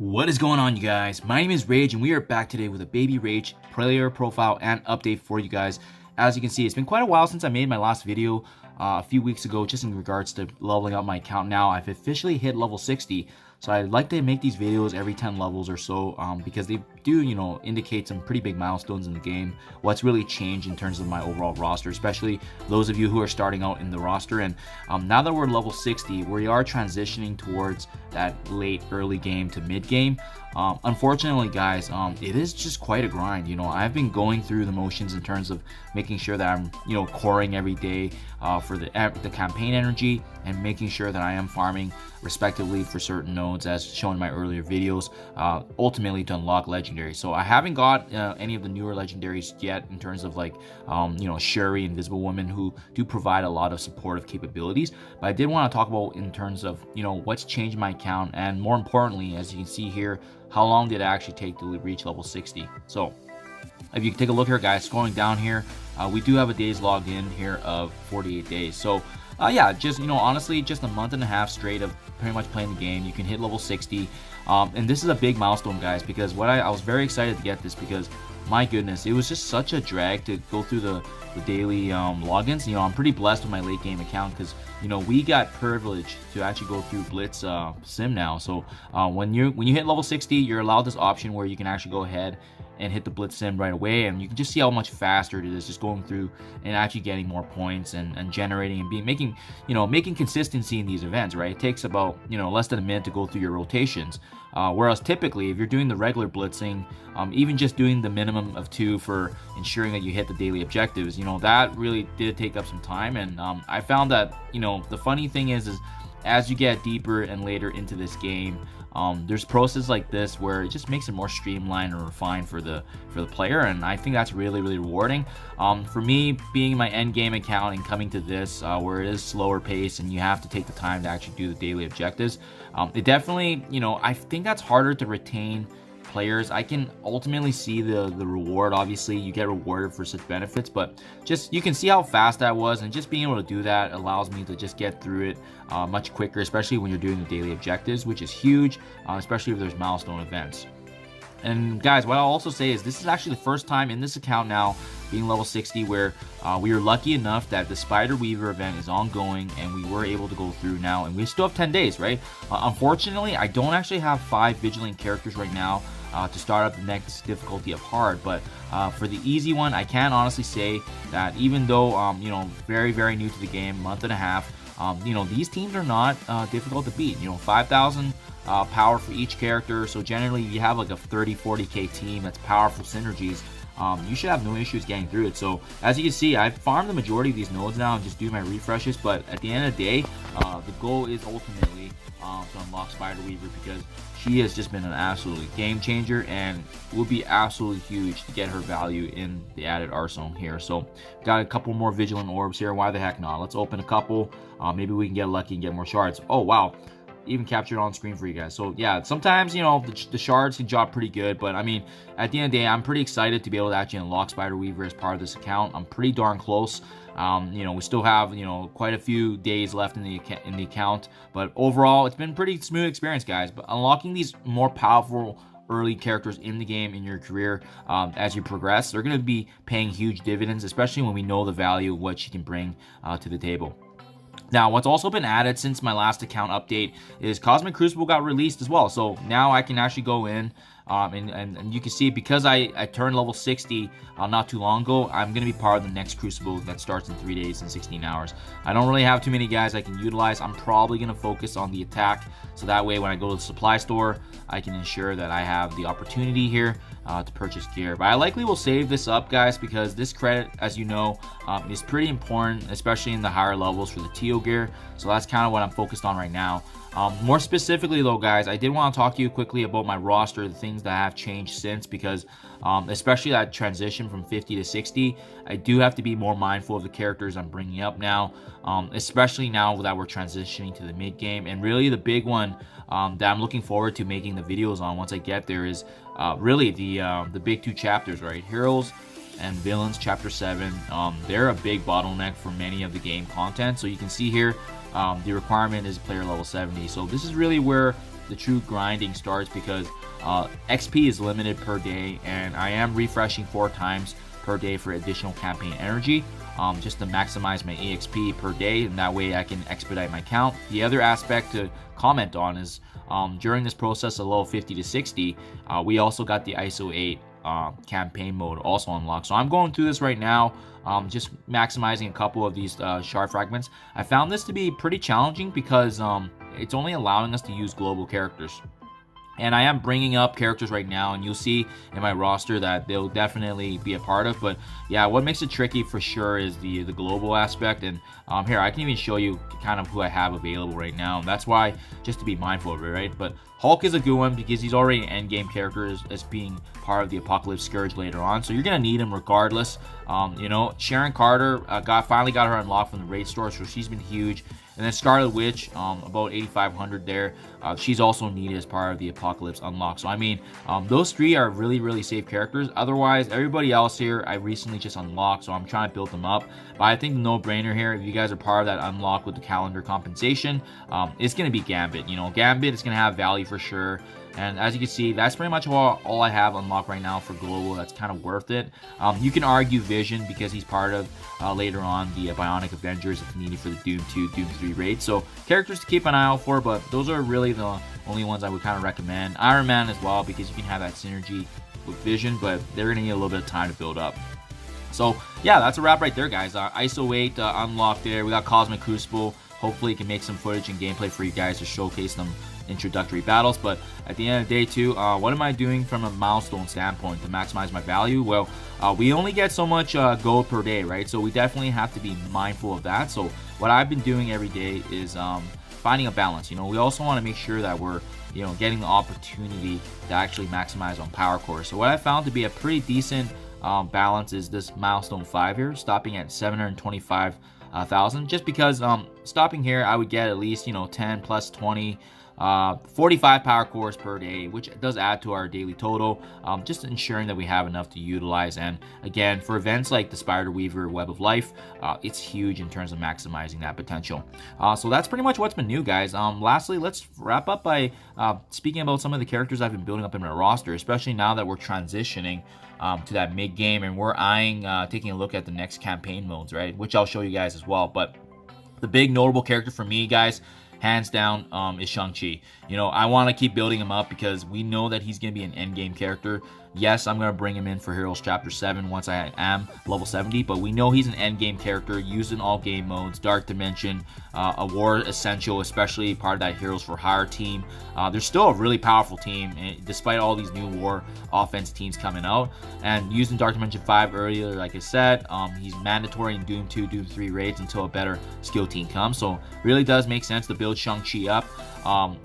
What is going on, you guys? My name is Rayge and we are back today with a BabyRayge player profile and update for you guys. As you can see, it's been quite a while since I made my last video a few weeks ago, just in regards to leveling up my account. Now I've officially hit level 60, so I like to make these videos every 10 levels or so, because they do, indicate some pretty big milestones in the game, what's really changed in terms of my overall roster, especially those of you who are starting out in the roster. And now that we're level 60, we are transitioning towards that late early game to mid game. Unfortunately, guys, it is just quite a grind. I've been going through the motions in terms of making sure that I'm coring every day for the campaign energy, and making sure that I am farming respectively for certain nodes, as shown in my earlier videos, ultimately to unlock legendary. So I haven't got any of the newer legendaries yet, in terms of like Shuri, Invisible Woman, who do provide a lot of supportive capabilities. But I did want to talk about in terms of what's changed my account, and more importantly, as you can see here, how long did it actually take to reach level 60. So if you take a look here, guys, scrolling down here, we do have a days logged in here of 48 days. So yeah, just honestly, just a month and a half straight of pretty much playing the game, you can hit level 60. And this is a big milestone, guys, because I was very excited to get this, because my goodness, it was just such a drag to go through the daily logins. I'm pretty blessed with my late game account, because we got privileged to actually go through Blitz Sim now. So when you hit level 60, you're allowed this option where you can actually go ahead and hit the Blitz Sim right away, and you can just see how much faster it is just going through and actually getting more points and generating and making consistency in these events, right? It takes about less than a minute to go through your rotations, whereas typically if you're doing the regular blitzing, even just doing the minimum of 2 for ensuring that you hit the daily objectives, that really did take up some time. And I found that the funny thing is as you get deeper and later into this game, there's processes like this where it just makes it more streamlined and refined for the player, and I think that's really rewarding. For me, being in my end game account and coming to this where it is slower pace and you have to take the time to actually do the daily objectives, it definitely, I think that's harder to retain players. I can ultimately see the reward. Obviously you get rewarded for such benefits, but just you can see how fast that was, and just being able to do that allows me to just get through it much quicker, especially when you're doing the daily objectives, which is huge, especially if there's milestone events. And guys, what I'll also say is this is actually the first time in this account now, being level 60, where we were lucky enough that the Spider Weaver event is ongoing, and we were able to go through now, and we still have 10 days, right? Unfortunately, I don't actually have 5 vigilant characters right now to start up the next difficulty of hard, but for the easy one, I can honestly say that even though very new to the game, month and a half, these teams are not difficult to beat. 5,000 power for each character, so generally you have like a 30-40k team that's powerful synergies. You should have no issues getting through it. So as you can see, I've farmed the majority of these nodes now and just do my refreshes, but at the end of the day, the goal is ultimately to unlock Spider Weaver, because she has just been an absolute game changer, and will be absolutely huge to get her value in the added arsenal here. So got a couple more vigilant orbs here. Why the heck not? Let's open a couple. Maybe we can get lucky and get more shards. Oh wow, even captured on screen for you guys. So yeah, sometimes the shards can drop pretty good, but I mean, at the end of the day, I'm pretty excited to be able to actually unlock Spider Weaver as part of this account. I'm pretty darn close. We still have quite a few days left in the account, but overall it's been a pretty smooth experience, guys. But unlocking these more powerful early characters in the game in your career, as you progress, they're going to be paying huge dividends, especially when we know the value of what she can bring to the table. Now, what's also been added since my last account update is Cosmic Crucible got released as well. So now I can actually go in and you can see, because I turned level 60 not too long ago, I'm going to be part of the next Crucible that starts in 3 days and 16 hours. I don't really have too many guys I can utilize. I'm probably going to focus on the attack, so that way when I go to the supply store, I can ensure that I have the opportunity here to purchase gear. But I likely will save this up, guys, because this credit, as you know, is pretty important, especially in the higher levels for the TO gear. So that's kind of what I'm focused on right now. More specifically though, guys, I did want to talk to you quickly about my roster, the things that have changed since, because especially that transition from 50 to 60, I do have to be more mindful of the characters I'm bringing up now, especially now that we're transitioning to the mid game. And really the big one that I'm looking forward to making the videos on once I get there is really the big 2 chapters, right? Heroes and Villains Chapter 7. They're a big bottleneck for many of the game content. So you can see here, the requirement is player level 70. So this is really where the true grinding starts, because XP is limited per day, and I am refreshing 4 times per day for additional campaign energy, just to maximize my EXP per day, and that way I can expedite my count. The other aspect to comment on is during this process of level 50 to 60, we also got the ISO 8 campaign mode also unlocked. So I'm going through this right now, just maximizing a couple of these shard fragments. I found this to be pretty challenging because it's only allowing us to use global characters. And I am bringing up characters right now, and you'll see in my roster that they'll definitely be a part of. But yeah, what makes it tricky for sure is the global aspect. And here, I can even show you kind of who I have available right now. And that's why, just to be mindful of it, right? But Hulk is a good one because he's already an endgame character as being part of the Apocalypse Scourge later on. So you're going to need him regardless. You know, Sharon Carter finally got her unlocked from the raid store, so she's been huge. And then Scarlet Witch, about 8,500 there. She's also needed as part of the Apocalypse unlock. So, I mean, those 3 are really, really safe characters. Otherwise, everybody else here, I recently just unlocked, so I'm trying to build them up. But I think the no-brainer here, if you guys are part of that unlock with the calendar compensation, it's going to be Gambit. You know, Gambit is going to have value for sure. And as you can see, that's pretty much all I have unlocked right now for global. That's kind of worth it. You can argue Vision because he's part of later on the Bionic Avengers if needed for the Doom 2, Doom 3 raid. So characters to keep an eye out for, but those are really the only ones I would kind of recommend. Iron Man as well, because you can have that synergy with Vision, but they're going to need a little bit of time to build up. So yeah, that's a wrap right there, guys. ISO 8 unlocked there. We got Cosmic Crucible. Hopefully you can make some footage and gameplay for you guys to showcase them introductory battles. But at the end of the day too, what am I doing from a milestone standpoint to maximize my value? Well, we only get so much gold per day, right? So we definitely have to be mindful of that. So what I've been doing every day is finding a balance. You know, we also want to make sure that we're, you know, getting the opportunity to actually maximize on power cores. So what I found to be a pretty decent balance is this milestone 5 here, stopping at 725,000. Just because stopping here, I would get at least, you know, 10 plus 20 45 power cores per day, which does add to our daily total, just ensuring that we have enough to utilize. And again, for events like the Spider Weaver Web of Life, it's huge in terms of maximizing that potential. So that's pretty much what's been new, guys. Lastly, let's wrap up by speaking about some of the characters I've been building up in my roster, especially now that we're transitioning to that mid game and we're eyeing taking a look at the next campaign modes, right, which I'll show you guys as well. But the big notable character for me, guys, hands down, is Shang-Chi. You know, I want to keep building him up because we know that he's going to be an endgame character. Yes, I'm going to bring him in for Heroes Chapter 7 once I am level 70, but we know he's an endgame character, used in all game modes, Dark Dimension, a war essential, especially part of that Heroes for Hire team. There's still a really powerful team, despite all these new war offense teams coming out. And used in Dark Dimension 5 earlier, like I said, he's mandatory in Doom 2, Doom 3 raids until a better skill team comes. So really does make sense to build Shang-Chi up.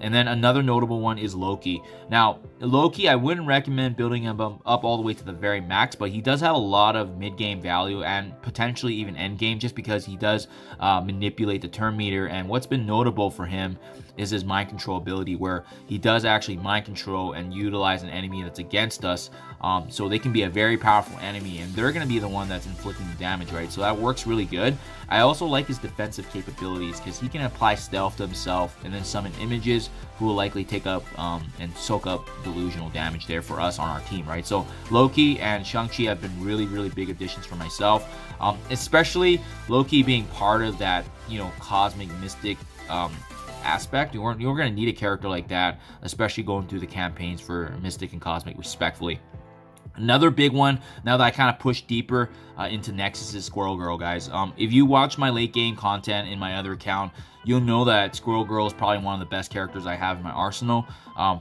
And then another notable one is Loki. Now, Loki, I wouldn't recommend building him up all the way to the very max, but he does have a lot of mid-game value and potentially even end-game, just because he does manipulate the turn meter. And what's been notable for him is his mind control ability, where he does actually mind control and utilize an enemy that's against us. So they can be a very powerful enemy, and they're going to be the one that's inflicting the damage, right? So that works really good. I also like his defensive capabilities because he can apply stealth to himself and then summon images who will likely take up and soak up delusional damage there for us on our team, right? So Loki and Shang-Chi have been really, really big additions for myself, especially Loki being part of that, you know, cosmic mystic aspect. You're going to need a character like that, especially going through the campaigns for Mystic and Cosmic respectfully. Another big one, now that I kind of push deeper into Nexus, is Squirrel Girl, guys. If you watch my late game content in my other account, you'll know that Squirrel Girl is probably one of the best characters I have in my arsenal,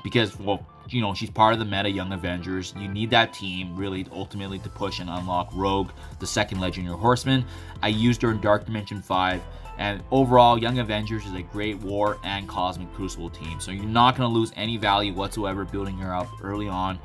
because, well, you know, she's part of the meta Young Avengers. You need that team really ultimately to push and unlock Rogue, the second Legendary Horseman. I used her in Dark Dimension 5. And overall, Young Avengers is a great War and Cosmic Crucible team. So you're not going to lose any value whatsoever building her up early on.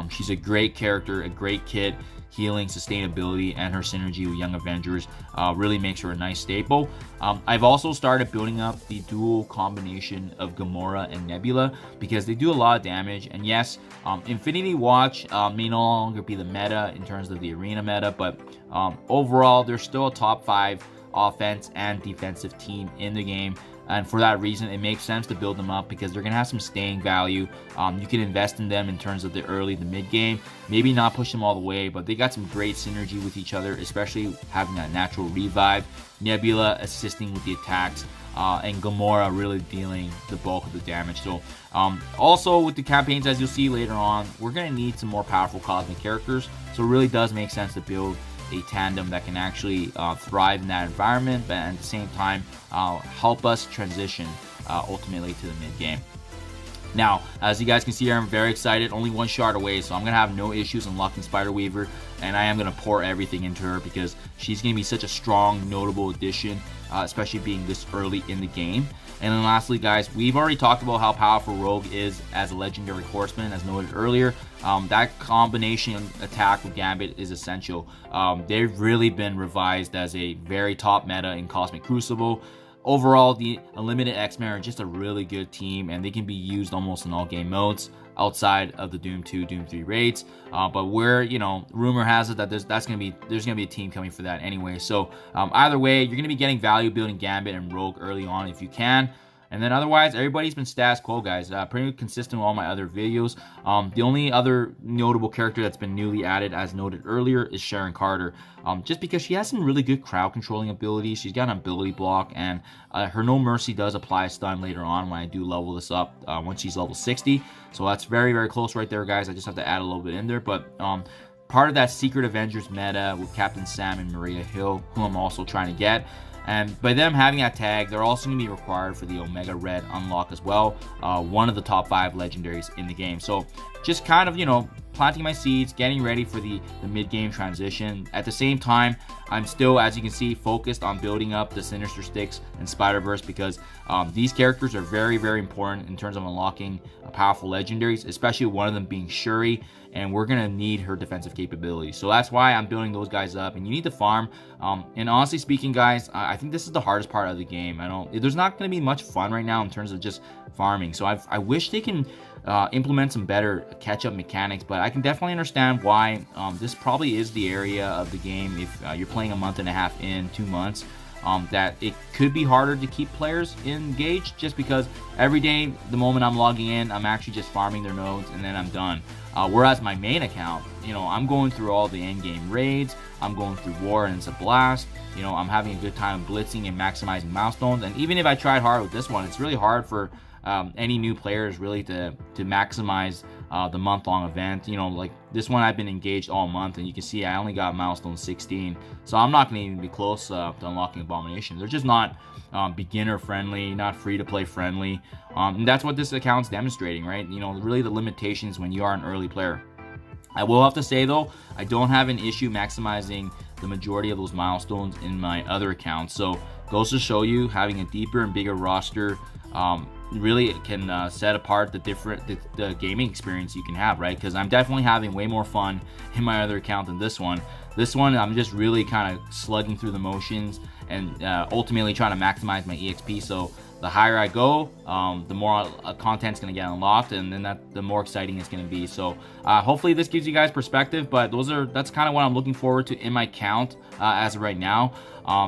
She's a great character, a great kit. Healing, sustainability, and her synergy with Young Avengers really makes her a nice staple. I've also started building up the dual combination of Gamora and Nebula because they do a lot of damage. And yes, Infinity Watch may no longer be the meta in terms of the arena meta, but overall, they're still a top 5 offense and defensive team in the game. and for that reason, it makes sense to build them up because they're gonna have some staying value. You can invest in them in terms of the early to mid game, maybe not push them all the way, but they got some great synergy with each other, especially having that natural revive, Nebula assisting with the attacks, and Gamora really dealing the bulk of the damage. So also with the campaigns, as you'll see later on, we're going to need some more powerful cosmic characters, so it really does make sense to build a tandem that can actually thrive in that environment, but at the same time help us transition ultimately to the mid game. Now, as you guys can see here, I'm very excited. Only one shard away, so I'm going to have no issues unlocking Spider-Weaver, and I am going to pour everything into her because she's going to be such a strong, notable addition, especially being this early in the game. And then lastly, guys, we've already talked about how powerful Rogue is as a legendary horseman, as noted earlier. That combination attack with Gambit is essential. They've really been revised as a very top meta in Cosmic Crucible. Overall, the Unlimited X-Men are just a really good team, and they can be used almost in all game modes outside of the Doom 2, Doom 3 raids. But where, you know, rumor has it that there's gonna be a team coming for that anyway. So either way, you're gonna be getting value building Gambit and Rogue early on if you can. And then otherwise, everybody's been status quo, guys. Pretty consistent with all my other videos. The only other notable character that's been newly added, as noted earlier, is Sharon Carter. Just because she has some really good crowd controlling abilities. She's got an ability block, and her No Mercy does apply a stun later on when I do level this up once she's level 60. So that's very, very close right there, guys. I just have to add a little bit in there. But part of that Secret Avengers meta with Captain Sam and Maria Hill, who I'm also trying to get. And by them having that tag, they're also going to be required for the Omega Red unlock as well. One of the top 5 legendaries in the game. So just kind of, you know, planting my seeds, getting ready for the mid-game transition. At the same time, I'm still, as you can see, focused on building up the Sinister Sticks and Spider-Verse because these characters are very, very important in terms of unlocking powerful legendaries, especially one of them being Shuri, and we're going to need her defensive capabilities. So that's why I'm building those guys up, and you need to farm. And honestly speaking, guys, I think this is the hardest part of the game. There's not going to be much fun right now in terms of just farming. So I wish they can implement some better catch-up mechanics, but I can definitely understand why this probably is the area of the game if you're playing a month and a half in, 2 months, that it could be harder to keep players engaged just because every day, the moment I'm logging in, I'm actually just farming their nodes and then I'm done. Whereas my main account, you know, I'm going through all the end game raids, I'm going through war and it's a blast, you know, I'm having a good time blitzing and maximizing milestones. And even if I tried hard with this one, it's really hard for any new players really to maximize the month-long event. You know, like this one I've been engaged all month, and you can see I only got milestone 16, so I'm not going to even be close to unlocking Abomination. They're just not beginner friendly, not free-to-play friendly, and that's what this account's demonstrating, right? You know, really the limitations when you are an early player. I will have to say though, I don't have an issue maximizing the majority of those milestones in my other accounts. So goes to show you, having a deeper and bigger roster really can set apart the gaming experience you can have, right? Because I'm definitely having way more fun in my other account than this one. This one, I'm just really kind of slugging through the motions and ultimately trying to maximize my EXP. So the higher I go, the more content's going to get unlocked, and then the more exciting it's going to be. So hopefully this gives you guys perspective, but that's kind of what I'm looking forward to in my count as of right now.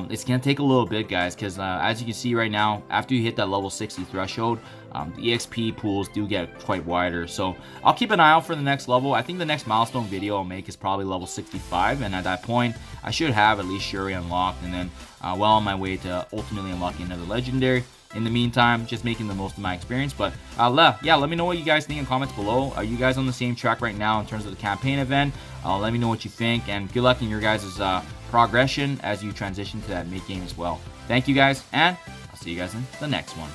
It's going to take a little bit, guys, because as you can see right now, after you hit that level 60 threshold, the EXP pools do get quite wider. So I'll keep an eye out for the next level. I think the next milestone video I'll make is probably level 65, and at that point, I should have at least Shuri unlocked, and then well on my way to ultimately unlocking another legendary. In the meantime, just making the most of my experience. But yeah, let me know what you guys think in comments below. Are you guys on the same track right now in terms of the campaign event? Let me know what you think, and good luck in your guys' progression as you transition to that mid game as well. Thank you guys, and I'll see you guys in the next one.